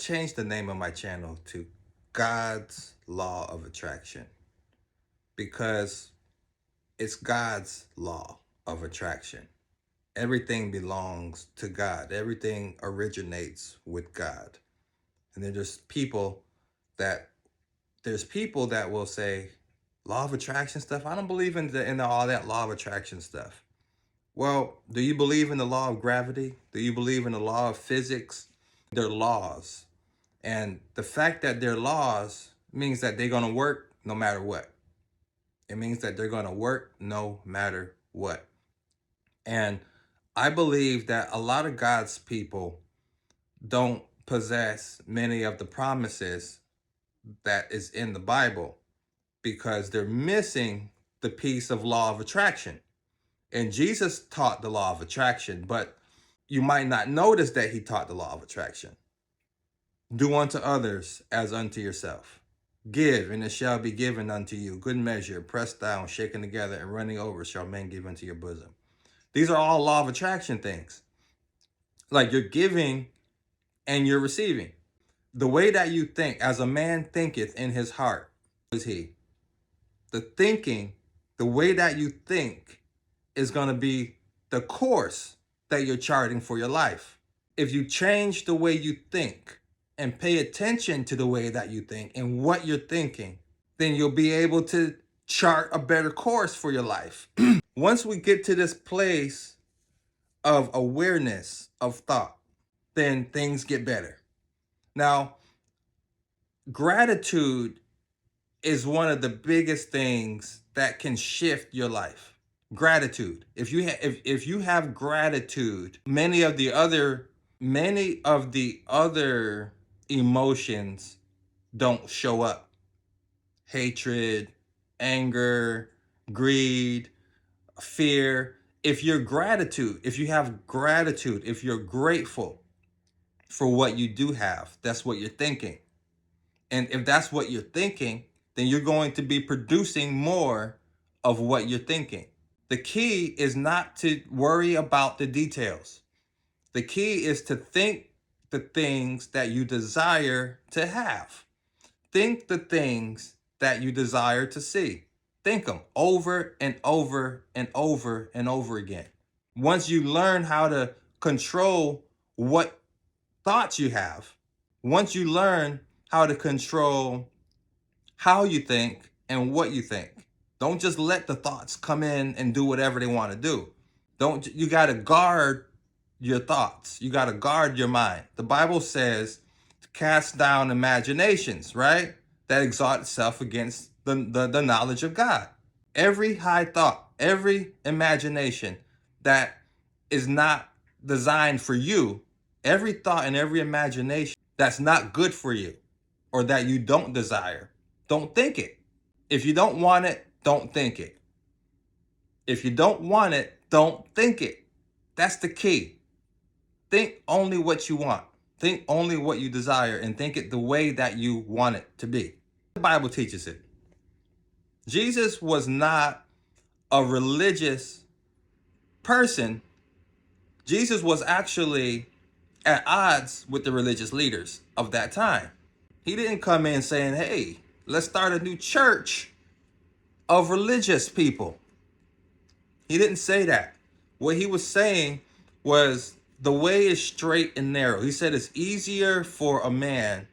changed the name of my channel to God's Law of Attraction because it's God's law of attraction. Everything belongs to God. Everything originates with God. And that there's people that will say, law of attraction stuff? I don't believe in all that law of attraction stuff. Well, do you believe in the law of gravity? Do you believe in the law of physics? They're laws. And the fact that they're laws means that they're going to work no matter what. It means that they're going to work no matter what. And I believe that a lot of God's people don't possess many of the promises that is in the Bible because they're missing the piece of law of attraction. And Jesus taught the law of attraction, but you might not notice that he taught the law of attraction. Do unto others as unto yourself. Give, and it shall be given unto you. Good measure, pressed down, shaken together, and running over shall men give into your bosom. These are all law of attraction things. Like you're giving and you're receiving. The way that you think, as a man thinketh in his heart, is he. The way that you think is going to be the course that you're charting for your life. If you change the way you think and pay attention to the way that you think and what you're thinking, then you'll be able to chart a better course for your life. Once we get to this place of awareness of thought, then things get better. Now, gratitude is one of the biggest things that can shift your life. Gratitude. If you have gratitude, many of the other emotions don't show up. Hatred, anger, greed, fear. If you have gratitude, if you're grateful for what you do have, that's what you're thinking. And if that's what you're thinking, then you're going to be producing more of what you're thinking. The key is not to worry about the details. The key is to think the things that you desire to have. Think the things that you desire to see. Think them over and over and over and over again. Once you learn how to control what thoughts you have, once you learn how to control how you think and what you think, don't just let the thoughts come in and do whatever they want to do. You got to guard your thoughts. You got to guard your mind. The Bible says to cast down imaginations, right? That exalt itself against the knowledge of God. Every high thought, every imagination that is not designed for you, every thought and every imagination that's not good for you or that you don't desire, don't think it. If you don't want it, don't think it. If you don't want it, don't think it. That's the key. Think only what you want. Think only what you desire and think it the way that you want it to be. The Bible teaches it. Jesus was not a religious person. Jesus was actually at odds with the religious leaders of that time. He didn't come in saying, hey, let's start a new church of religious people. He didn't say that. What he was saying was the way is straight and narrow. He said it's easier for a man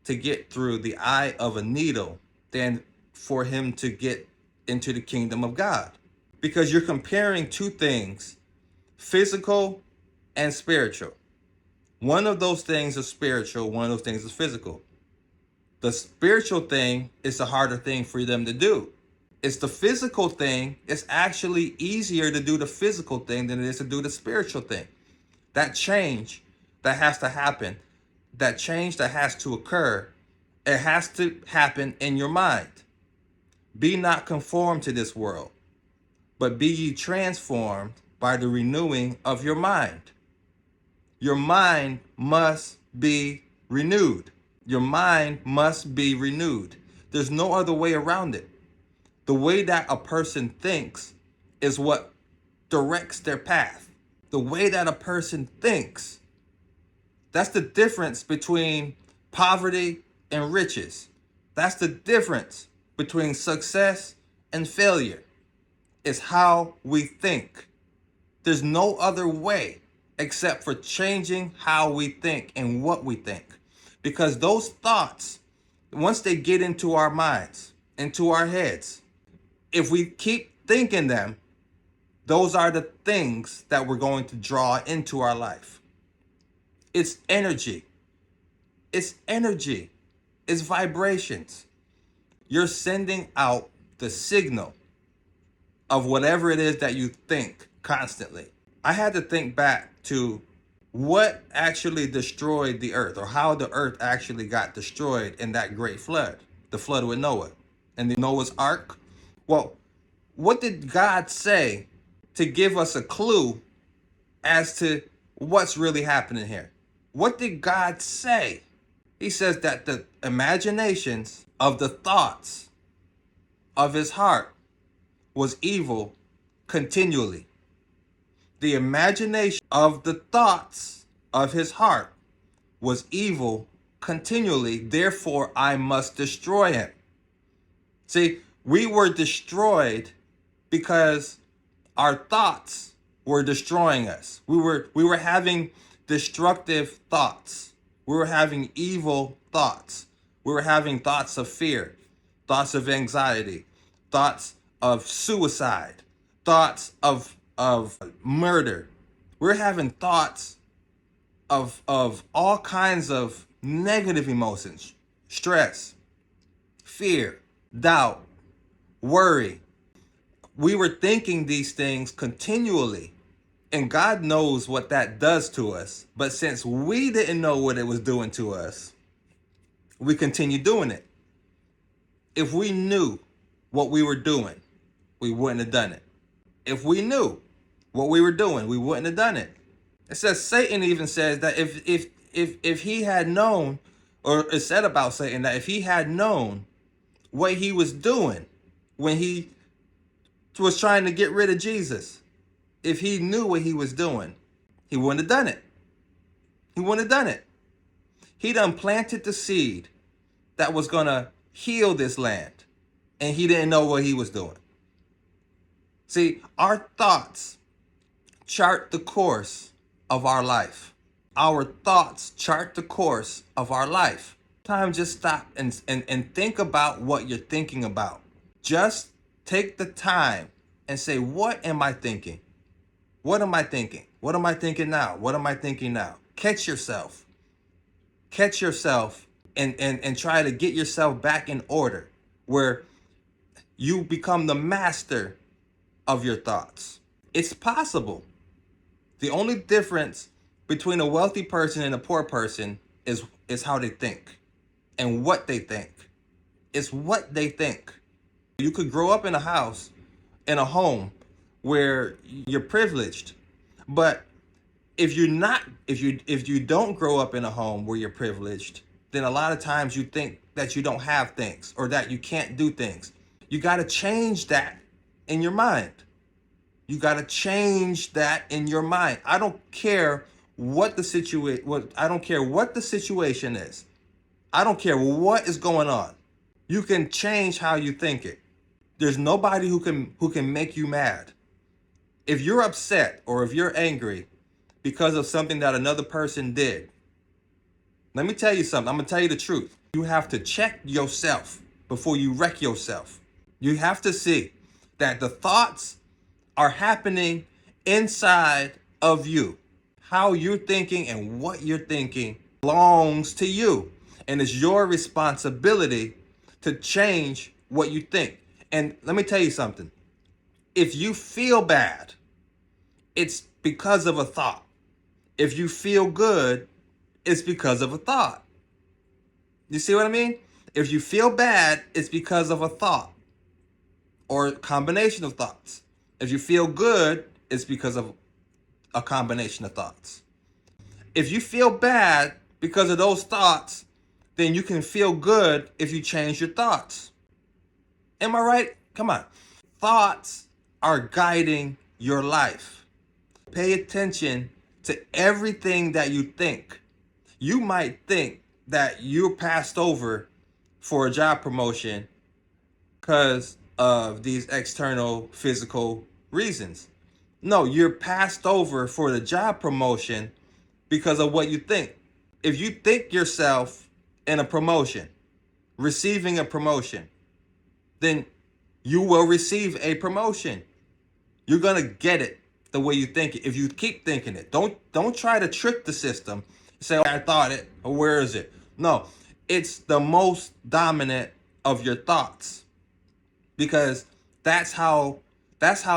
to get through the eye of a needle than for him to get into the kingdom of God. Because you're comparing two things, physical and spiritual. One of those things is spiritual, one of those things is physical. The spiritual thing is the harder thing for them to do. It's the physical thing. It's actually easier to do the physical thing than it is to do the spiritual thing. That change that has to happen, that change that has to occur, it has to happen in your mind. Be not conformed to this world, but be ye transformed by the renewing of your mind. Your mind must be renewed. Your mind must be renewed. There's no other way around it. The way that a person thinks is what directs their path. The way that a person thinks, that's the difference between poverty and riches. That's the difference between success and failure. It's how we think. There's no other way except for changing how we think and what we think. Because those thoughts, once they get into our minds, into our heads, if we keep thinking them, those are the things that we're going to draw into our life. It's energy. It's energy. It's vibrations. You're sending out the signal of whatever it is that you think constantly. I had to think back to what actually destroyed the earth, or how the earth actually got destroyed in that great flood, the flood with Noah and the Noah's Ark. Well, what did God say to give us a clue as to what's really happening here? What did God say? He says that the imaginations of the thoughts of his heart was evil continually. The imagination of the thoughts of his heart was evil continually. Therefore, I must destroy him. See, we were destroyed because our thoughts were destroying us. We were having destructive thoughts. We were having evil thoughts. We were having thoughts of fear, thoughts of anxiety, thoughts of suicide, thoughts of murder. We're having thoughts of all kinds of negative emotions, stress, fear, doubt, worry. We were thinking these things continually, and God knows what that does to us. But since we didn't know what it was doing to us, we continue doing it. If we knew what we were doing, we wouldn't have done it. If we knew what we were doing, we wouldn't have done it. It says, Satan even says that if he had known, or it said about Satan that if he had known what he was doing when he was trying to get rid of Jesus, if he knew what he was doing, he wouldn't have done it. He wouldn't have done it. He done planted the seed that was going to heal this land, and he didn't know what he was doing. See, our thoughts chart the course of our life. Our thoughts chart the course of our life. Sometimes just stop and think about what you're thinking about. Just take the time and say, what am I thinking? What am I thinking? What am I thinking now? What am I thinking now? Catch yourself. Catch yourself and try to get yourself back in order where you become the master of your thoughts. It's possible. The only difference between a wealthy person and a poor person is how they think and what they think. It's what they think. You could grow up in a house, in a home where you're privileged, but if you don't grow up in a home where you're privileged, then a lot of times you think that you don't have things or that you can't do things. You got to change that in your mind. You got to change that in your mind. I don't care what the situation is. I don't care what is going on. You can change how you think it. There's nobody who can make you mad. If you're upset or if you're angry because of something that another person did, let me tell you something. I'm going to tell you the truth. You have to check yourself before you wreck yourself. You have to see that the thoughts are happening inside of you. How you're thinking and what you're thinking belongs to you. And it's your responsibility to change what you think. And let me tell you something. If you feel bad, it's because of a thought. If you feel good, it's because of a thought. You see what I mean? If you feel bad, it's because of a thought or a combination of thoughts. If you feel good, it's because of a combination of thoughts. If you feel bad because of those thoughts, then you can feel good if you change your thoughts. Am I right? Come on. Thoughts are guiding your life. Pay attention to everything that you think. You might think that you're passed over for a job promotion because of these external physical reasons. No, you're passed over for the job promotion because of what you think. If you think yourself in a promotion, receiving a promotion, then you will receive a promotion. You're gonna get it the way you think it. If you keep thinking it, don't try to trick the system. Say, oh, I thought it, or where is it? No, it's the most dominant of your thoughts, because that's how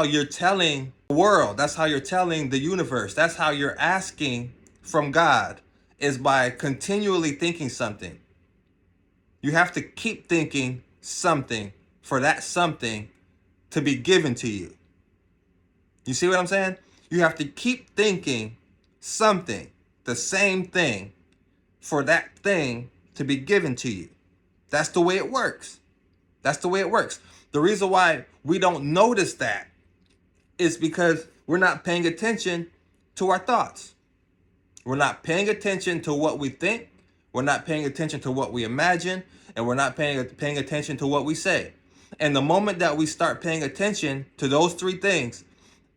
you're telling the world. That's how you're telling the universe. That's how you're asking from God, is by continually thinking something. You have to keep thinking something for that something to be given to you. You see what I'm saying? You have to keep thinking something, the same thing, for that thing to be given to you. That's the way it works. That's the way it works. The reason why we don't notice that is because we're not paying attention to our thoughts. We're not paying attention to what we think. We're not paying attention to what we imagine. And we're not paying attention to what we say. And the moment that we start paying attention to those three things,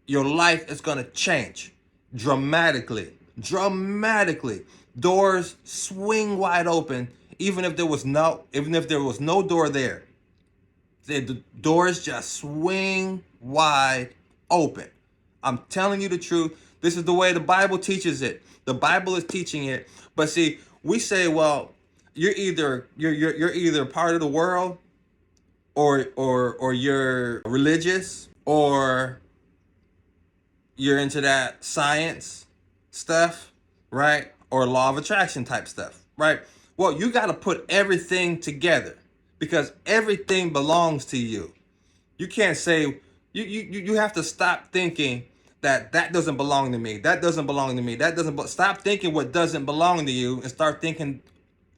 your life is going to change dramatically. Dramatically. Doors swing wide open, even if there was no door there. The doors just swing wide open. I'm telling you the truth. This is the way the Bible teaches it. The Bible is teaching it. But see, we say, well, you're either part of the world, or you're religious, or you're into that science stuff, right? Or law of attraction type stuff, right? Well, you got to put everything together, because everything belongs to you. You can't say, you have to stop thinking that doesn't belong to me. That doesn't belong to me. Stop thinking what doesn't belong to you and start thinking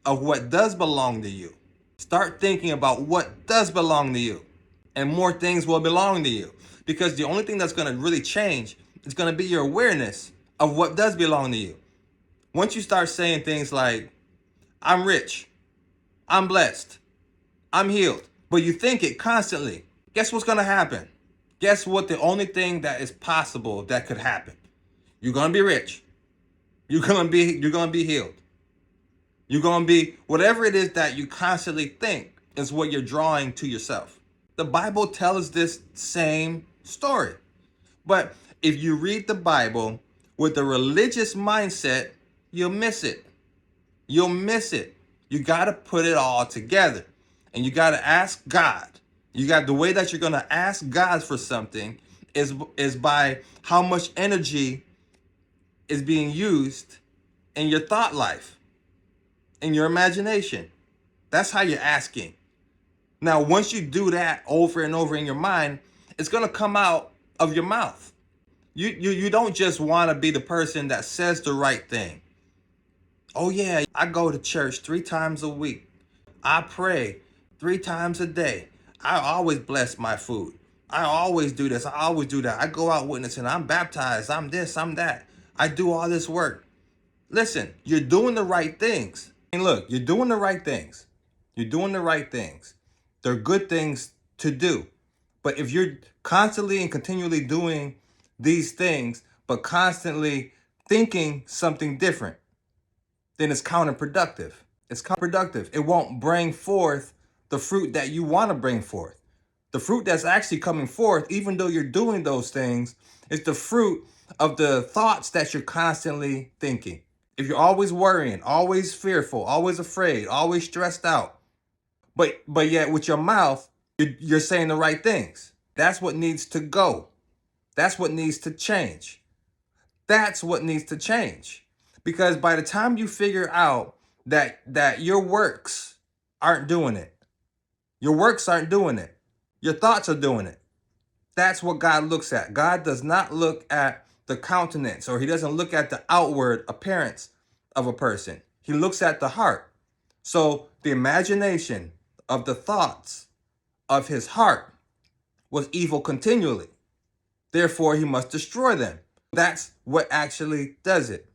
of what does belong to you. Start thinking about what does belong to you, and more things will belong to you. Because the only thing that's going to really change is going to be your awareness of what does belong to you. Once you start saying things like, I'm rich, I'm blessed, I'm healed, but you think it constantly, guess what's going to happen? Guess what? The only thing that is possible that could happen. You're going to be rich. You're going to be healed. You're going to be, whatever it is that you constantly think is what you're drawing to yourself. The Bible tells this same story. But if you read the Bible with a religious mindset, you'll miss it. You'll miss it. You got to put it all together. And you got to ask God. The way that you're going to ask God for something is by how much energy is being used in your thought life, in your imagination. That's how you're asking. Now, once you do that over and over in your mind, it's going to come out of your mouth. You don't just want to be the person that says the right thing. Oh yeah, I go to church 3 times a week. I pray 3 times a day. I always bless my food. I always do this. I always do that. I go out witnessing. I'm baptized. I'm this, I'm that. I do all this work. Listen, you're doing the right things. And look, you're doing the right things. You're doing the right things. They're good things to do. But if you're constantly and continually doing these things, but constantly thinking something different, then it's counterproductive. It's counterproductive. It won't bring forth the fruit that you want to bring forth. The fruit that's actually coming forth, even though you're doing those things, is the fruit of the thoughts that you're constantly thinking. If you're always worrying, always fearful, always afraid, always stressed out, but yet with your mouth, you're saying the right things. That's what needs to go. That's what needs to change. That's what needs to change. Because by the time you figure out that your works aren't doing it, your works aren't doing it, your thoughts are doing it. That's what God looks at. God does not look at the countenance, or he doesn't look at the outward appearance of a person. He looks at the heart. So the imagination of the thoughts of his heart was evil continually. Therefore, he must destroy them. That's what actually does it.